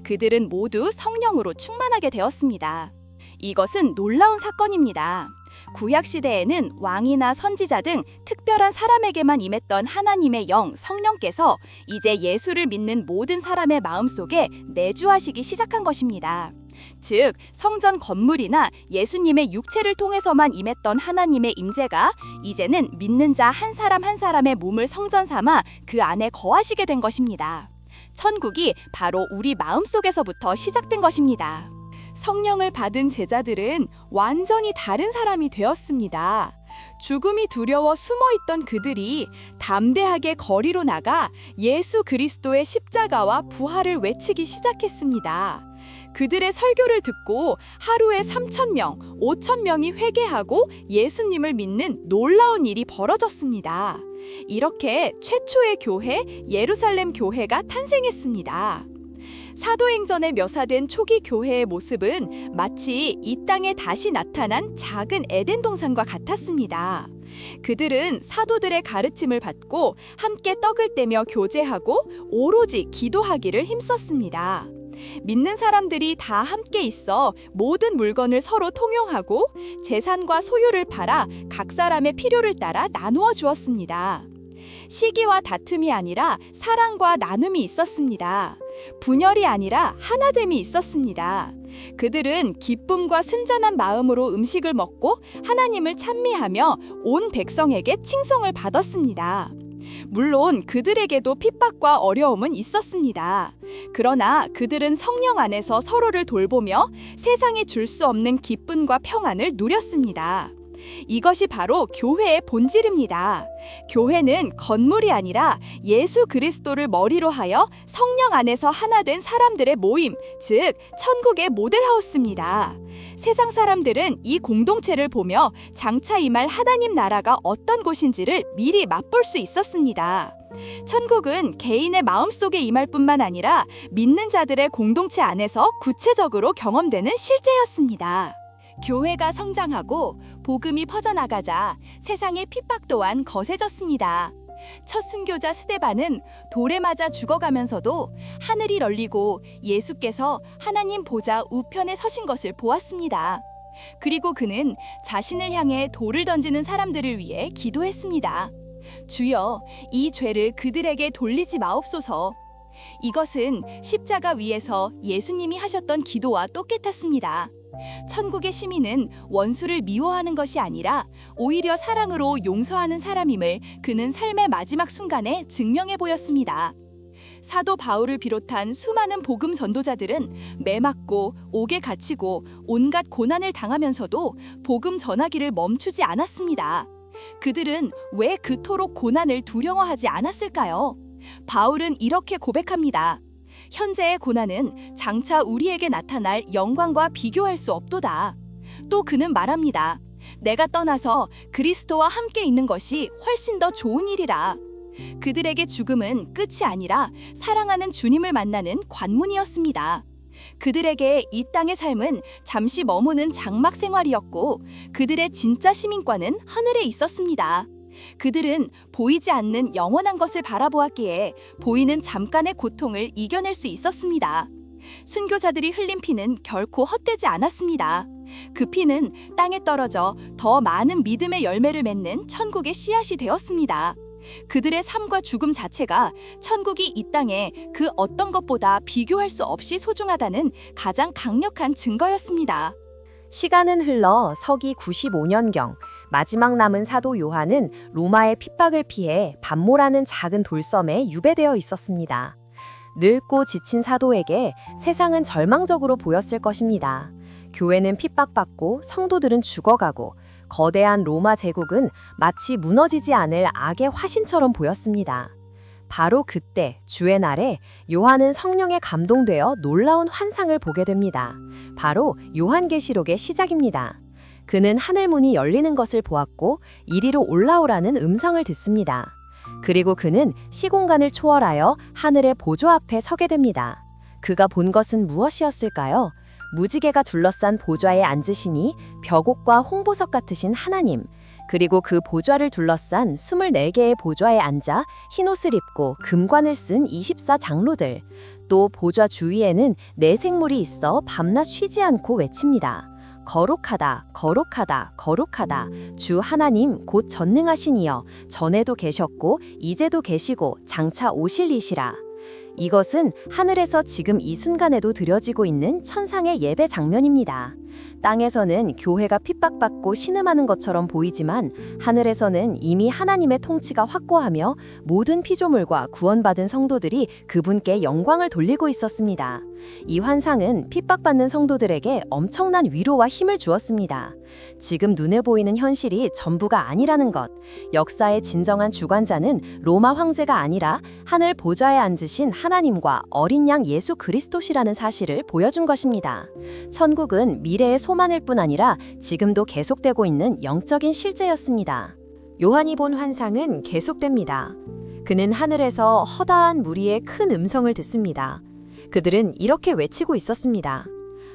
그들은 모두 성령으로 충만하게 되었습니다. 이것은 놀라운 사건입니다. 구약시대에는 왕이나 선지자 등 특별한 사람에게만 임했던 하나님의 영 성령께서 이제 예수를 믿는 모든 사람의 마음속에 내주하시기 시작한 것입니다. 즉 성전 건물이나 예수님의 육체를 통해서만 임했던 하나님의 임재가 이제는 믿는 자 한 사람 한 사람의 몸을 성전 삼아 그 안에 거하시게 된 것입니다. 천국이 바로 우리 마음속에서부터 시작된 것입니다. 성령을 받은 제자들은 완전히 다른 사람이 되었습니다. 죽음이 두려워 숨어있던 그들이 담대하게 거리로 나가 예수 그리스도의 십자가와 부활을 외치기 시작했습니다. 그들의 설교를 듣고 하루에 3,000명, 5,000명이 회개하고 예수님을 믿는 놀라운 일이 벌어졌습니다. 이렇게 최초의 교회, 예루살렘 교회가 탄생했습니다. 사도행전에 묘사된 초기 교회의 모습은 마치 이 땅에 다시 나타난 작은 에덴 동산과 같았습니다. 그들은 사도들의 가르침을 받고 함께 떡을 떼며 교제하고 오로지 기도하기를 힘썼습니다. 믿는 사람들이 다 함께 있어 모든 물건을 서로 통용하고 재산과 소유를 팔아 각 사람의 필요를 따라 나누어 주었습니다. 시기와 다툼이 아니라 사랑과 나눔이 있었습니다. 분열이 아니라 하나됨이 있었습니다. 그들은 기쁨과 순전한 마음으로 음식을 먹고 하나님을 찬미하며 온 백성에게 칭송을 받았습니다. 물론 그들에게도 핍박과 어려움은 있었습니다. 그러나 그들은 성령 안에서 서로를 돌보며 세상이 줄 수 없는 기쁨과 평안을 누렸습니다. 이것이 바로 교회의 본질입니다. 교회는 건물이 아니라 예수 그리스도를 머리로 하여 성령 안에서 하나 된 사람들의 모임, 즉 천국의 모델하우스입니다. 세상 사람들은 이 공동체를 보며 장차 임할 하나님 나라가 어떤 곳인지를 미리 맛볼 수 있었습니다. 천국은 개인의 마음속에 임할 뿐만 아니라 믿는 자들의 공동체 안에서 구체적으로 경험되는 실제였습니다. 교회가 성장하고 복음이 퍼져나가자 세상의 핍박 또한 거세졌습니다. 첫 순교자 스데반은 돌에 맞아 죽어가면서도 하늘이 열리고 예수께서 하나님 보좌 우편에 서신 것을 보았습니다. 그리고 그는 자신을 향해 돌을 던지는 사람들을 위해 기도했습니다. 주여, 이 죄를 그들에게 돌리지 마옵소서. 이것은 십자가 위에서 예수님이 하셨던 기도와 똑같았습니다. 천국의 시민은 원수를 미워하는 것이 아니라 오히려 사랑으로 용서하는 사람임을 그는 삶의 마지막 순간에 증명해 보였습니다. 사도 바울을 비롯한 수많은 복음 전도자들은 매맞고 옥에 갇히고 온갖 고난을 당하면서도 복음 전하기를 멈추지 않았습니다. 그들은 왜 그토록 고난을 두려워하지 않았을까요? 바울은 이렇게 고백합니다. 현재의 고난은 장차 우리에게 나타날 영광과 비교할 수 없도다. 또 그는 말합니다. 내가 떠나서 그리스도와 함께 있는 것이 훨씬 더 좋은 일이라. 그들에게 죽음은 끝이 아니라 사랑하는 주님을 만나는 관문이었습니다. 그들에게 이 땅의 삶은 잠시 머무는 장막 생활이었고 그들의 진짜 시민권은 하늘에 있었습니다. 그들은 보이지 않는 영원한 것을 바라보았기에 보이는 잠깐의 고통을 이겨낼 수 있었습니다. 순교자들이 흘린 피는 결코 헛되지 않았습니다. 그 피는 땅에 떨어져 더 많은 믿음의 열매를 맺는 천국의 씨앗이 되었습니다. 그들의 삶과 죽음 자체가 천국이 이 땅에 그 어떤 것보다 비교할 수 없이 소중하다는 가장 강력한 증거였습니다. 시간은 흘러 서기 95년경 마지막 남은 사도 요한은 로마의 핍박을 피해 반모라는 작은 돌섬에 유배되어 있었습니다. 늙고 지친 사도에게 세상은 절망적으로 보였을 것입니다. 교회는 핍박받고 성도들은 죽어가고 거대한 로마 제국은 마치 무너지지 않을 악의 화신처럼 보였습니다. 바로 그때 주의 날에 요한은 성령에 감동되어 놀라운 환상을 보게 됩니다. 바로 요한계시록의 시작입니다. 그는 하늘문이 열리는 것을 보았고 이리로 올라오라는 음성을 듣습니다. 그리고 그는 시공간을 초월하여 하늘의 보좌 앞에 서게 됩니다. 그가 본 것은 무엇이었을까요? 무지개가 둘러싼 보좌에 앉으시니 벽옥과 홍보석 같으신 하나님, 그리고 그 보좌를 둘러싼 24개의 보좌에 앉아 흰옷을 입고 금관을 쓴 24장로들, 또 보좌 주위에는 네 생물이 있어 밤낮 쉬지 않고 외칩니다. 거룩하다, 거룩하다, 거룩하다. 주 하나님 곧 전능하신 이여, 전에도 계셨고 이제도 계시고 장차 오실 이시라. 이것은 하늘에서 지금 이 순간에도 드려지고 있는 천상의 예배 장면입니다. 땅에서는 교회가 핍박받고 신음하는 것처럼 보이지만 하늘에서는 이미 하나님의 통치가 확고하며 모든 피조물과 구원받은 성도들이 그분께 영광을 돌리고 있었습니다. 이 환상은 핍박받는 성도들에게 엄청난 위로와 힘을 주었습니다. 지금 눈에 보이는 현실이 전부가 아니라는 것, 역사의 진정한 주관자는 로마 황제가 아니라 하늘 보좌에 앉으신 하나님과 어린 양 예수 그리스도시라는 사실을 보여준 것입니다. 천국은 미래의 소망일 뿐 아니라 지금도 계속되고 있는 영적인 실제였습니다. 요한이 본 환상은 계속됩니다. 그는 하늘에서 허다한 무리의 큰 음성을 듣습니다. 그들은 이렇게 외치고 있었습니다.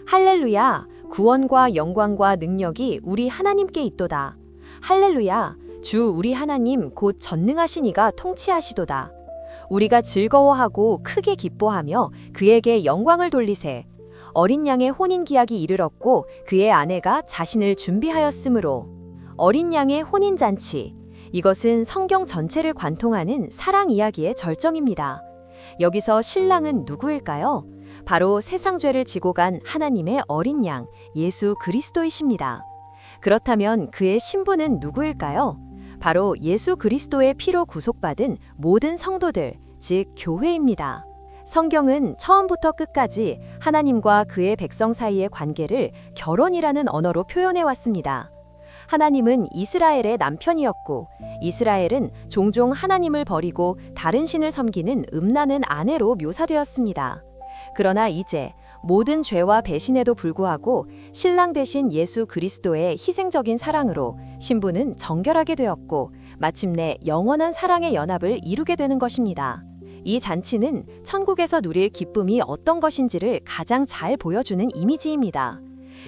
할렐루야! 구원과 영광과 능력이 우리 하나님께 있도다. 할렐루야! 주 우리 하나님 곧 전능하신 이가 통치하시도다. 우리가 즐거워하고 크게 기뻐하며 그에게 영광을 돌리세. 어린 양의 혼인 기약이 이르렀고 그의 아내가 자신을 준비하였으므로. 어린 양의 혼인 잔치. 이것은 성경 전체를 관통하는 사랑 이야기의 절정입니다. 여기서 신랑은 누구일까요? 바로 세상 죄를 지고 간 하나님의 어린 양, 예수 그리스도이십니다. 그렇다면 그의 신부는 누구일까요? 바로 예수 그리스도의 피로 구속받은 모든 성도들, 즉 교회입니다. 성경은 처음부터 끝까지 하나님과 그의 백성 사이의 관계를 결혼이라는 언어로 표현해 왔습니다. 하나님은 이스라엘의 남편이었고 이스라엘은 종종 하나님을 버리고 다른 신을 섬기는 음란한 아내로 묘사되었습니다. 그러나 이제 모든 죄와 배신에도 불구하고 신랑 되신 예수 그리스도의 희생적인 사랑으로 신부는 정결하게 되었고 마침내 영원한 사랑의 연합을 이루게 되는 것입니다. 이 잔치는 천국에서 누릴 기쁨이 어떤 것인지를 가장 잘 보여주는 이미지입니다.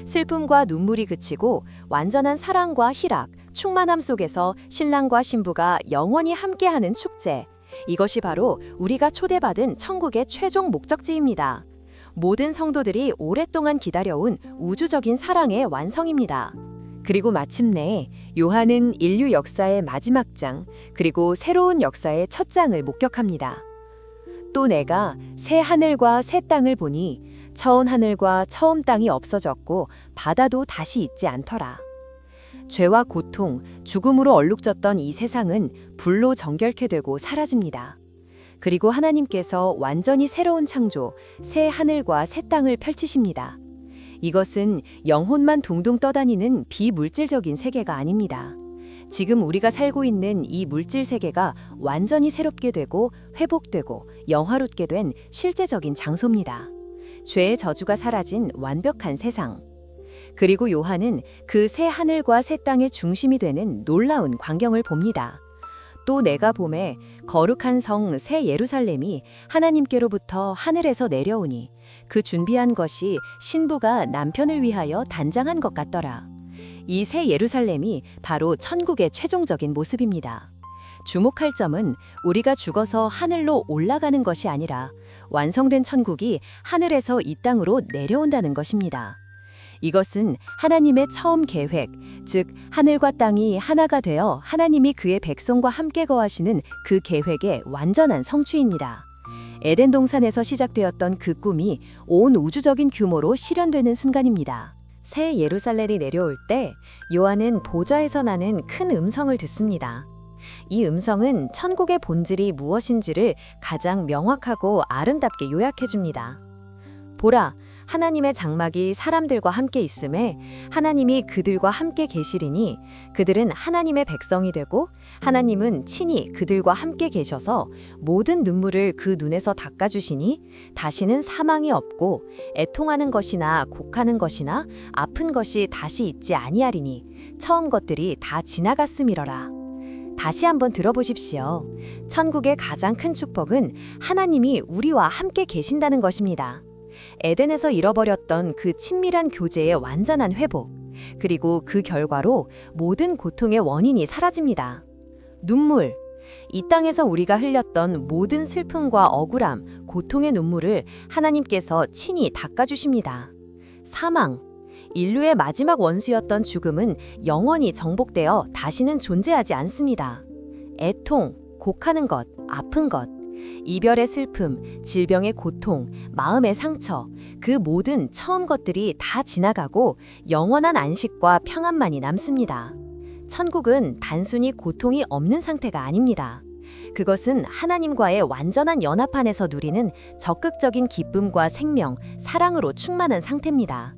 슬픔과 눈물이 그치고 완전한 사랑과 희락, 충만함 속에서 신랑과 신부가 영원히 함께하는 축제. 이것이 바로 우리가 초대받은 천국의 최종 목적지입니다. 모든 성도들이 오랫동안 기다려온 우주적인 사랑의 완성입니다. 그리고 마침내 요한은 인류 역사의 마지막 장, 그리고 새로운 역사의 첫 장을 목격합니다. 또 내가 새 하늘과 새 땅을 보니 처음 하늘과 처음 땅이 없어졌고 바다도 다시 있지 않더라. 죄와 고통, 죽음으로 얼룩졌던 이 세상은 불로 정결케 되고 사라집니다. 그리고 하나님께서 완전히 새로운 창조, 새 하늘과 새 땅을 펼치십니다. 이것은 영혼만 둥둥 떠다니는 비물질적인 세계가 아닙니다. 지금 우리가 살고 있는 이 물질 세계가 완전히 새롭게 되고 회복되고 영화롭게 된 실제적인 장소입니다. 죄의 저주가 사라진 완벽한 세상. 그리고 요한은 그 새 하늘과 새 땅의 중심이 되는 놀라운 광경을 봅니다. 또 내가 봄에 거룩한 성 새 예루살렘이 하나님께로부터 하늘에서 내려오니 그 준비한 것이 신부가 남편을 위하여 단장한 것 같더라. 이 새 예루살렘이 바로 천국의 최종적인 모습입니다. 주목할 점은 우리가 죽어서 하늘로 올라가는 것이 아니라 완성된 천국이 하늘에서 이 땅으로 내려온다는 것입니다. 이것은 하나님의 처음 계획, 즉 하늘과 땅이 하나가 되어 하나님이 그의 백성과 함께 거하시는 그 계획의 완전한 성취입니다. 에덴 동산에서 시작되었던 그 꿈이 온 우주적인 규모로 실현되는 순간입니다. 새 예루살렘이 내려올 때 요한은 보좌에서 나는 큰 음성을 듣습니다. 이 음성은 천국의 본질이 무엇인지를 가장 명확하고 아름답게 요약해 줍니다. 보라, 하나님의 장막이 사람들과 함께 있음에 하나님이 그들과 함께 계시리니 그들은 하나님의 백성이 되고 하나님은 친히 그들과 함께 계셔서 모든 눈물을 그 눈에서 닦아주시니 다시는 사망이 없고 애통하는 것이나 곡하는 것이나 아픈 것이 다시 있지 아니하리니 처음 것들이 다 지나갔음이러라. 다시 한번 들어보십시오. 천국의 가장 큰 축복은 하나님이 우리와 함께 계신다는 것입니다. 에덴에서 잃어버렸던 그 친밀한 교제의 완전한 회복, 그리고 그 결과로 모든 고통의 원인이 사라집니다. 눈물, 이 땅에서 우리가 흘렸던 모든 슬픔과 억울함, 고통의 눈물을 하나님께서 친히 닦아주십니다. 사망, 인류의 마지막 원수였던 죽음은 영원히 정복되어 다시는 존재하지 않습니다. 애통, 곡하는 것, 아픈 것, 이별의 슬픔, 질병의 고통, 마음의 상처, 그 모든 처음 것들이 다 지나가고 영원한 안식과 평안만이 남습니다. 천국은 단순히 고통이 없는 상태가 아닙니다. 그것은 하나님과의 완전한 연합 안에서 누리는 적극적인 기쁨과 생명, 사랑으로 충만한 상태입니다.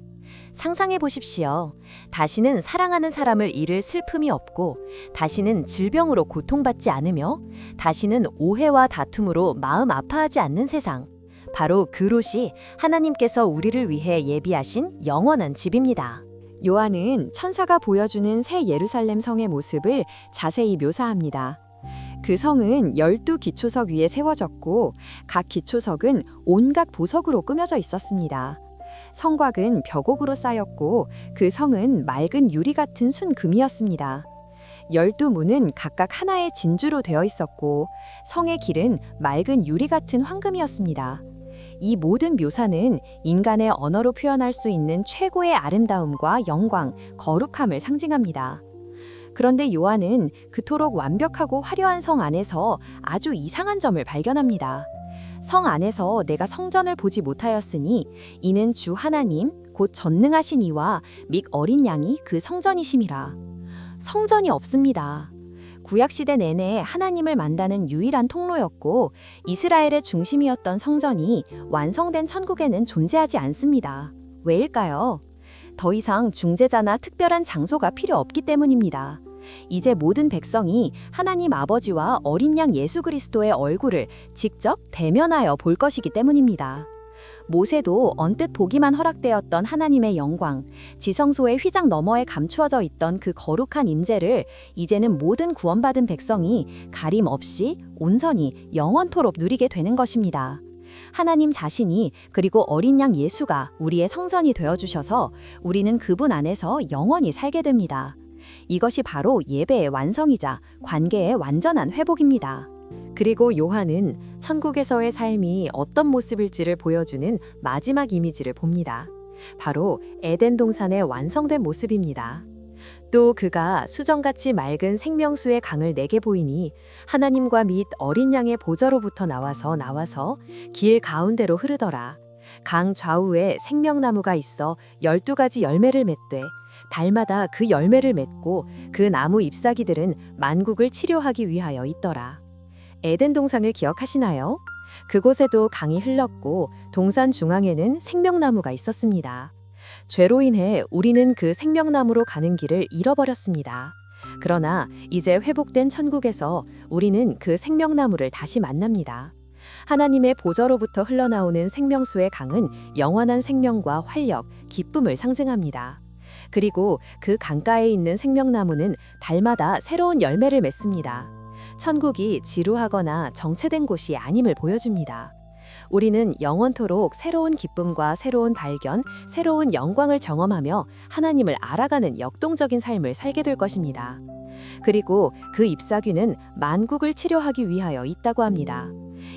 상상해 보십시오. 다시는 사랑하는 사람을 잃을 슬픔이 없고, 다시는 질병으로 고통받지 않으며, 다시는 오해와 다툼으로 마음 아파하지 않는 세상. 바로 그곳이 하나님께서 우리를 위해 예비하신 영원한 집입니다. 요한은 천사가 보여주는 새 예루살렘 성의 모습을 자세히 묘사합니다. 그 성은 12기초석 위에 세워졌고 각 기초석은 온갖 보석으로 꾸며져 있었습니다. 성곽은 벽옥으로 쌓였고 그 성은 맑은 유리 같은 순금이었습니다. 12문은 각각 하나의 진주로 되어 있었고 성의 길은 맑은 유리 같은 황금이었습니다. 이 모든 묘사는 인간의 언어로 표현할 수 있는 최고의 아름다움과 영광, 거룩함을 상징합니다. 그런데 요한은 그토록 완벽하고 화려한 성 안에서 아주 이상한 점을 발견합니다. 성 안에서 내가 성전을 보지 못하였으니 이는 주 하나님 곧 전능하신 이와 믹 어린 양이 그 성전이심이라. 성전이 없습니다. 구약시대 내내 하나님을 만나는 유일한 통로였고 이스라엘의 중심이었던 성전이 완성된 천국에는 존재하지 않습니다. 왜일까요? 더 이상 중재자나 특별한 장소가 필요 없기 때문입니다. 이제 모든 백성이 하나님 아버지와 어린 양 예수 그리스도의 얼굴을 직접 대면하여 볼 것이기 때문입니다. 모세도 언뜻 보기만 허락되었던 하나님의 영광, 지성소의 휘장 너머에 감추어져 있던 그 거룩한 임재를 이제는 모든 구원받은 백성이 가림 없이 온전히 영원토록 누리게 되는 것입니다. 하나님 자신이 그리고 어린 양 예수가 우리의 성전이 되어주셔서 우리는 그분 안에서 영원히 살게 됩니다. 이것이 바로 예배의 완성이자 관계의 완전한 회복입니다. 그리고 요한은 천국에서의 삶이 어떤 모습일지를 보여주는 마지막 이미지를 봅니다. 바로 에덴 동산의 완성된 모습입니다. 또 그가 수정같이 맑은 생명수의 강을 내게 보이니 하나님과 및 어린 양의 보좌로부터 나와서 길 가운데로 흐르더라. 강 좌우에 생명나무가 있어 12가지 열매를 맺되 달마다 그 열매를 맺고 그 나무 잎사귀들은 만국을 치료하기 위하여 있더라. 에덴 동산을 기억하시나요? 그곳에도 강이 흘렀고 동산 중앙에는 생명나무가 있었습니다. 죄로 인해 우리는 그 생명나무로 가는 길을 잃어버렸습니다. 그러나 이제 회복된 천국에서 우리는 그 생명나무를 다시 만납니다. 하나님의 보좌로부터 흘러나오는 생명수의 강은 영원한 생명과 활력, 기쁨을 상징합니다. 그리고 그 강가에 있는 생명나무는 달마다 새로운 열매를 맺습니다. 천국이 지루하거나 정체된 곳이 아님을 보여줍니다. 우리는 영원토록 새로운 기쁨과 새로운 발견, 새로운 영광을 경험하며 하나님을 알아가는 역동적인 삶을 살게 될 것입니다. 그리고 그 잎사귀는 만국을 치료하기 위하여 있다고 합니다.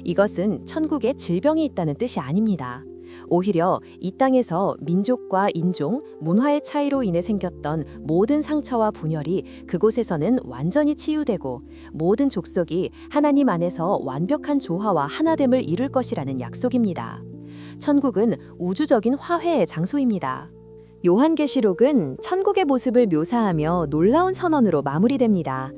이것은 천국에 질병이 있다는 뜻이 아닙니다. 오히려 이 땅에서 민족과 인종, 문화의 차이로 인해 생겼던 모든 상처와 분열이 그곳에서는 완전히 치유되고 모든 족속이 하나님 안에서 완벽한 조화와 하나됨을 이룰 것이라는 약속입니다. 천국은 우주적인 화해의 장소입니다. 요한계시록은 천국의 모습을 묘사하며 놀라운 선언으로 마무리됩니다.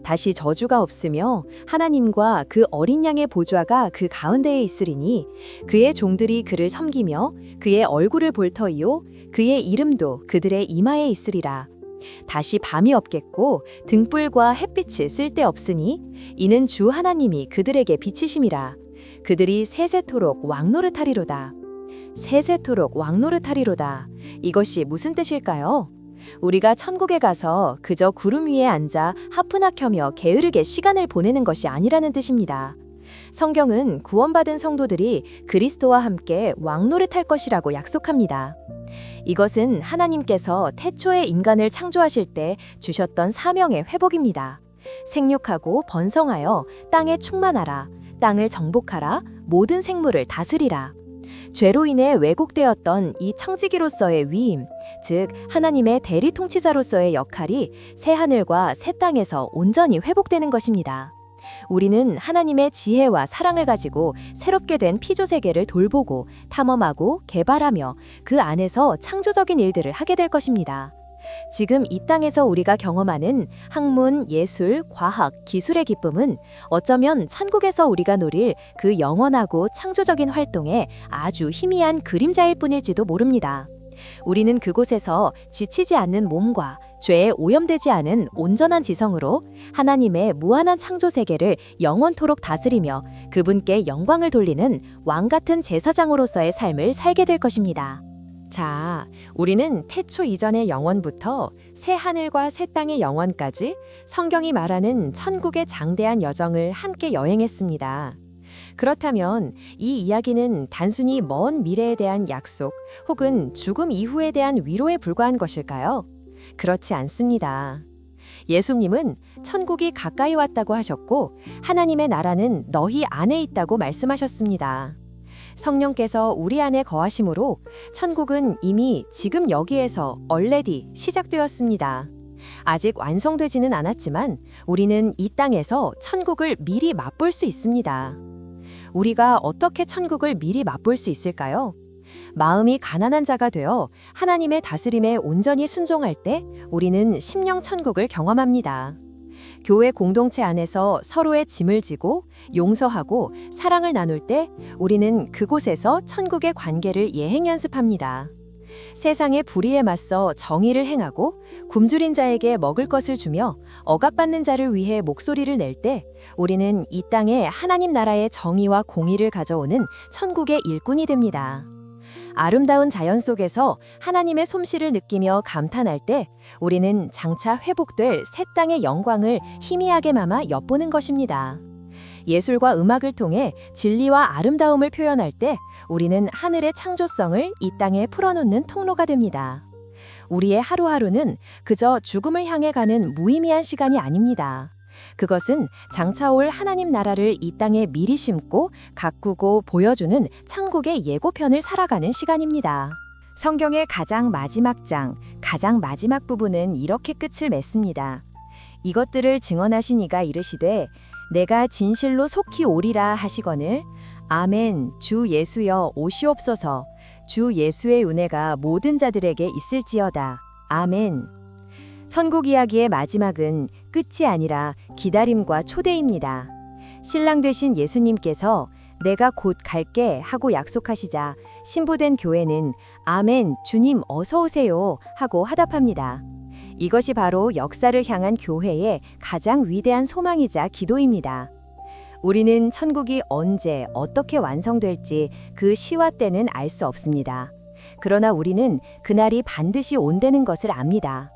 다시 저주가 없으며 하나님과 그 어린 양의 보좌가 그 가운데에 있으리니 그의 종들이 그를 섬기며 그의 얼굴을 볼 터이요 그의 이름도 그들의 이마에 있으리라. 다시 밤이 없겠고 등불과 햇빛이 쓸데없으니 이는 주 하나님이 그들에게 비치심이라. 그들이 세세토록 왕노릇하리로다. 세세토록 왕노릇하리로다. 이것이 무슨 뜻일까요? 우리가 천국에 가서 그저 구름 위에 앉아 하프나 켜며 게으르게 시간을 보내는 것이 아니라는 뜻입니다. 성경은 구원받은 성도들이 그리스도와 함께 왕노릇할 것이라고 약속합니다. 이것은 하나님께서 태초에 인간을 창조하실 때 주셨던 사명의 회복입니다. 생육하고 번성하여 땅에 충만하라. 땅을 정복하라. 모든 생물을 다스리라. 죄로 인해 왜곡되었던 이 청지기로서의 위임, 즉 하나님의 대리 통치자로서의 역할이 새 하늘과 새 땅에서 온전히 회복되는 것입니다. 우리는 하나님의 지혜와 사랑을 가지고 새롭게 된 피조 세계를 돌보고 탐험하고 개발하며 그 안에서 창조적인 일들을 하게 될 것입니다. 지금 이 땅에서 우리가 경험하는 학문, 예술, 과학, 기술의 기쁨은 어쩌면 천국에서 우리가 누릴 그 영원하고 창조적인 활동에 아주 희미한 그림자일 뿐일지도 모릅니다. 우리는 그곳에서 지치지 않는 몸과 죄에 오염되지 않은 온전한 지성으로 하나님의 무한한 창조 세계를 영원토록 다스리며 그분께 영광을 돌리는 왕 같은 제사장으로서의 삶을 살게 될 것입니다. 자, 우리는 태초 이전의 영원부터 새 하늘과 새 땅의 영원까지 성경이 말하는 천국의 장대한 여정을 함께 여행했습니다. 그렇다면 이 이야기는 단순히 먼 미래에 대한 약속 혹은 죽음 이후에 대한 위로에 불과한 것일까요? 그렇지 않습니다. 예수님은 천국이 가까이 왔다고 하셨고 하나님의 나라는 너희 안에 있다고 말씀하셨습니다. 성령께서 우리 안에 거하심으로 천국은 이미 지금 여기에서 already 시작되었습니다. 아직 완성되지는 않았지만 우리는 이 땅에서 천국을 미리 맛볼 수 있습니다. 우리가 어떻게 천국을 미리 맛볼 수 있을까요? 마음이 가난한 자가 되어 하나님의 다스림에 온전히 순종할 때 우리는 심령 천국을 경험합니다. 교회 공동체 안에서 서로의 짐을 지고 용서하고 사랑을 나눌 때 우리는 그곳에서 천국의 관계를 예행 연습합니다. 세상의 불의에 맞서 정의를 행하고 굶주린 자에게 먹을 것을 주며 억압받는 자를 위해 목소리를 낼 때 우리는 이 땅에 하나님 나라의 정의와 공의를 가져오는 천국의 일꾼이 됩니다. 아름다운 자연 속에서 하나님의 솜씨를 느끼며 감탄할 때 우리는 장차 회복될 새 땅의 영광을 희미하게 마마 엿보는 것입니다. 예술과 음악을 통해 진리와 아름다움을 표현할 때 우리는 하늘의 창조성을 이 땅에 풀어놓는 통로가 됩니다. 우리의 하루하루는 그저 죽음을 향해 가는 무의미한 시간이 아닙니다. 그것은 장차 올 하나님 나라를 이 땅에 미리 심고 가꾸고 보여주는 천국의 예고편을 살아가는 시간입니다. 성경의 가장 마지막 장, 가장 마지막 부분은 이렇게 끝을 맺습니다. 이것들을 증언하신 이가 이르시되 내가 진실로 속히 오리라 하시거늘 아멘 주 예수여 오시옵소서 주 예수의 은혜가 모든 자들에게 있을지어다. 아멘. 천국 이야기의 마지막은 끝이 아니라 기다림과 초대입니다. 신랑 되신 예수님께서 내가 곧 갈게 하고 약속하시자 신부된 교회는 아멘 주님 어서 오세요 하고 화답합니다. 이것이 바로 역사를 향한 교회의 가장 위대한 소망이자 기도입니다. 우리는 천국이 언제 어떻게 완성될지 그 시와 때는 알 수 없습니다. 그러나 우리는 그날이 반드시 온다는 것을 압니다.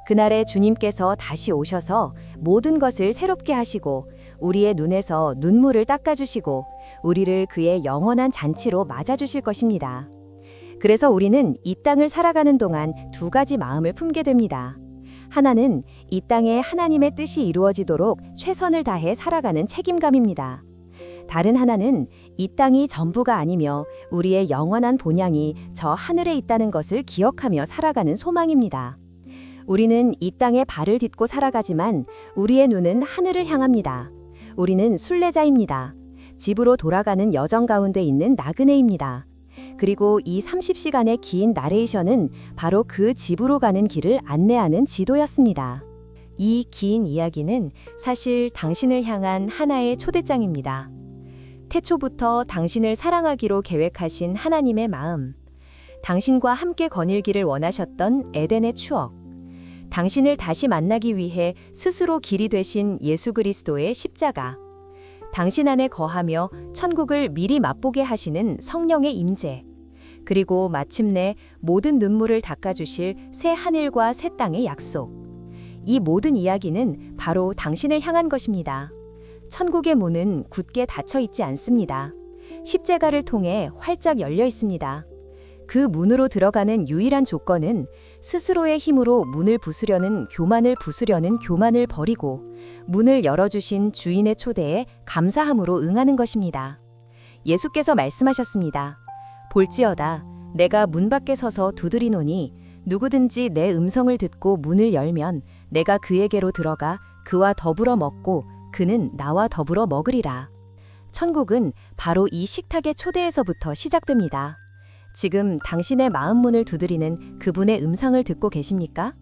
그날에 주님께서 다시 오셔서 모든 것을 새롭게 하시고 우리의 눈에서 눈물을 닦아주시고 우리를 그의 영원한 잔치로 맞아주실 것입니다. 그래서 우리는 이 땅을 살아가는 동안 두 가지 마음을 품게 됩니다. 하나는 이 땅에 하나님의 뜻이 이루어지도록 최선을 다해 살아가는 책임감입니다. 다른 하나는 이 땅이 전부가 아니며 우리의 영원한 본향이 저 하늘에 있다는 것을 기억하며 살아가는 소망입니다. 우리는 이 땅에 발을 딛고 살아가지만 우리의 눈은 하늘을 향합니다. 우리는 순례자입니다. 집으로 돌아가는 여정 가운데 있는 나그네입니다. 그리고 이 30시간의 긴 나레이션은 바로 그 집으로 가는 길을 안내하는 지도였습니다. 이 긴 이야기는 사실 당신을 향한 하나의 초대장입니다. 태초부터 당신을 사랑하기로 계획하신 하나님의 마음, 당신과 함께 거닐기를 원하셨던 에덴의 추억, 당신을 다시 만나기 위해 스스로 길이 되신 예수 그리스도의 십자가, 당신 안에 거하며 천국을 미리 맛보게 하시는 성령의 임재, 그리고 마침내 모든 눈물을 닦아주실 새 하늘과 새 땅의 약속. 이 모든 이야기는 바로 당신을 향한 것입니다. 천국의 문은 굳게 닫혀 있지 않습니다. 십자가를 통해 활짝 열려 있습니다. 그 문으로 들어가는 유일한 조건은 스스로의 힘으로 문을 부수려는 교만을 버리고 문을 열어주신 주인의 초대에 감사함으로 응하는 것입니다. 예수께서 말씀하셨습니다. 볼지어다 내가 문 밖에 서서 두드리노니 누구든지 내 음성을 듣고 문을 열면 내가 그에게로 들어가 그와 더불어 먹고 그는 나와 더불어 먹으리라. 천국은 바로 이 식탁의 초대에서부터 시작됩니다. 지금 당신의 마음 문을 두드리는 그분의 음성을 듣고 계십니까?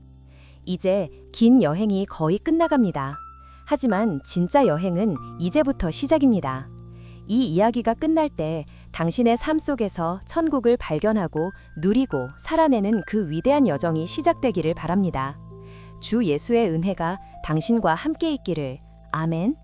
이제 긴 여행이 거의 끝나갑니다. 하지만 진짜 여행은 이제부터 시작입니다. 이 이야기가 끝날 때 당신의 삶 속에서 천국을 발견하고 누리고 살아내는 그 위대한 여정이 시작되기를 바랍니다. 주 예수의 은혜가 당신과 함께 있기를. 아멘.